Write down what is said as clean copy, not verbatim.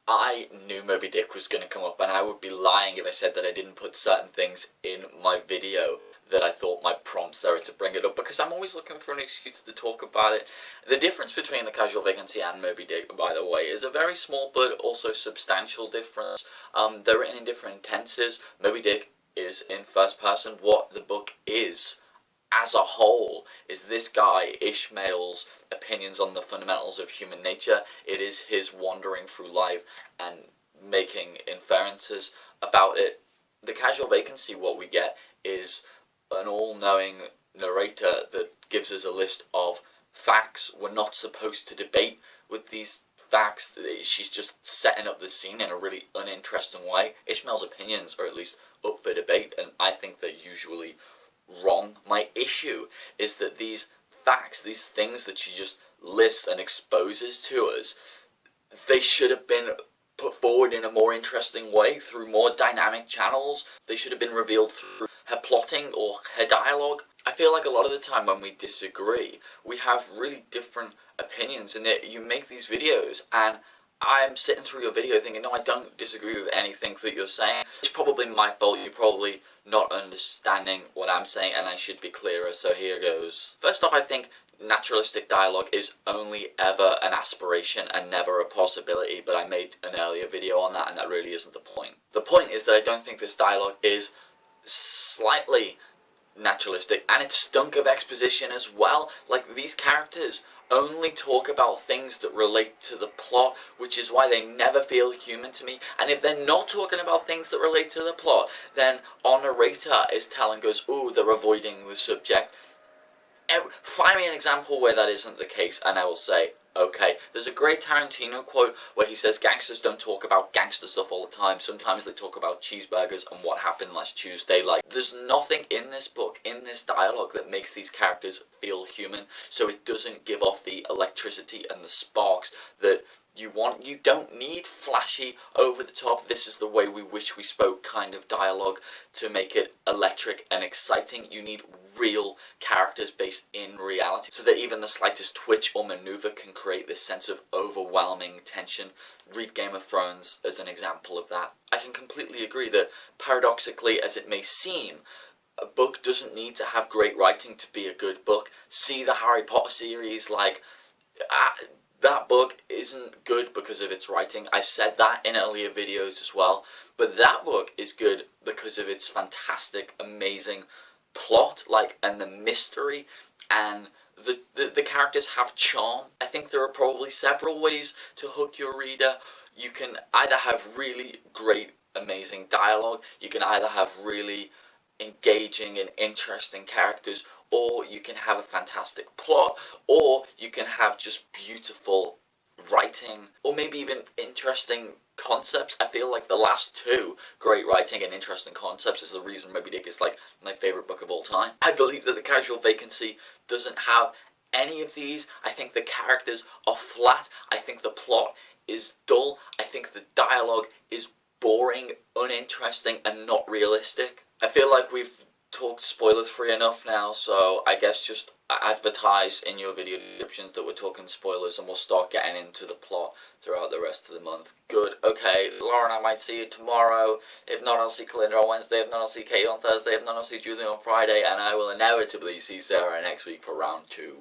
I knew Moby Dick was going to come up, and I would be lying if I said that I didn't put certain things in my video that I thought might prompt Sarah to bring it up, because I'm always looking for an excuse to talk about it. The difference between The Casual Vacancy and Moby Dick, by the way, is a very small but also substantial difference. They're written in different tenses. Moby Dick is in first person. What the book is as a whole is this guy Ishmael's opinions on the fundamentals of human nature. It is his wandering through life and making inferences about it. The Casual Vacancy, what we get is an all-knowing narrator that gives us a list of facts. We're not supposed to debate with these facts. She's just setting up the scene in a really uninteresting way. Ishmael's opinions are at least up for debate, and I think they're usually wrong. My issue is that these facts, these things that she just lists and exposes to us, they should have been put forward in a more interesting way through more dynamic channels. They should have been revealed through her plotting or her dialogue. I feel like a lot of the time when we disagree, we have really different opinions, and you make these videos and I'm sitting through your video thinking, no, I don't disagree with anything that you're saying. It's probably my fault. You're probably not understanding what I'm saying, and I should be clearer, so here goes. First off, I think naturalistic dialogue is only ever an aspiration and never a possibility, but I made an earlier video on that, and that really isn't the point. The point is that I don't think this dialogue is slightly naturalistic, and it's stunk of exposition as well. Like, these characters only talk about things that relate to the plot, which is why they never feel human to me. And if they're not talking about things that relate to the plot, then our narrator is telling us, ooh, they're avoiding the subject. Find me an example where that isn't the case, and I will say, okay. There's a great Tarentino quote where he says gangsters don't talk about gangster stuff all the time. Sometimes they talk about cheeseburgers and what happened last Tuesday. Like, there's nothing in this book, in this dialogue, that makes these characters feel human, so it doesn't give off the electricity and the sparks that you want. You don't need flashy, over the top, this is the way we wish we spoke kind of dialogue to make it electric and exciting. You need real characters based in reality, so that even the slightest twitch or maneuver can create this sense of overwhelming tension. Read Game of Thrones as an example of that. I can completely agree that, paradoxically as it may seem, a book doesn't need to have great writing to be a good book. See the Harry Potter series. Like, that book isn't good because of its writing. I've said that in earlier videos as well. But that book is good because of its fantastic, amazing plot, like, and the mystery, and the characters have charm. I think there are probably several ways to hook your reader. You can either have really great, amazing dialogue, you can either have really engaging and interesting characters, or you can have a fantastic plot, or you can have just beautiful writing, or maybe even interesting concepts. I feel like the last two, great writing and interesting concepts, is the reason Moby Dick is like my favourite book of all time. I believe that The Casual Vacancy doesn't have any of these. I think the characters are flat. I think the plot is dull. I think the dialogue is boring, uninteresting, and not realistic. I feel like we've talked spoiler-free enough now, so I guess just advertise in your video descriptions that we're talking spoilers, and we'll start getting into the plot throughout the rest of the month. Good, okay, Lauren, I might see you tomorrow. If not, I'll see Kalinda on Wednesday. If not, I'll see Kate on Thursday. If not, I'll see Julie on Friday, and I will inevitably see Sarah next week for round 2.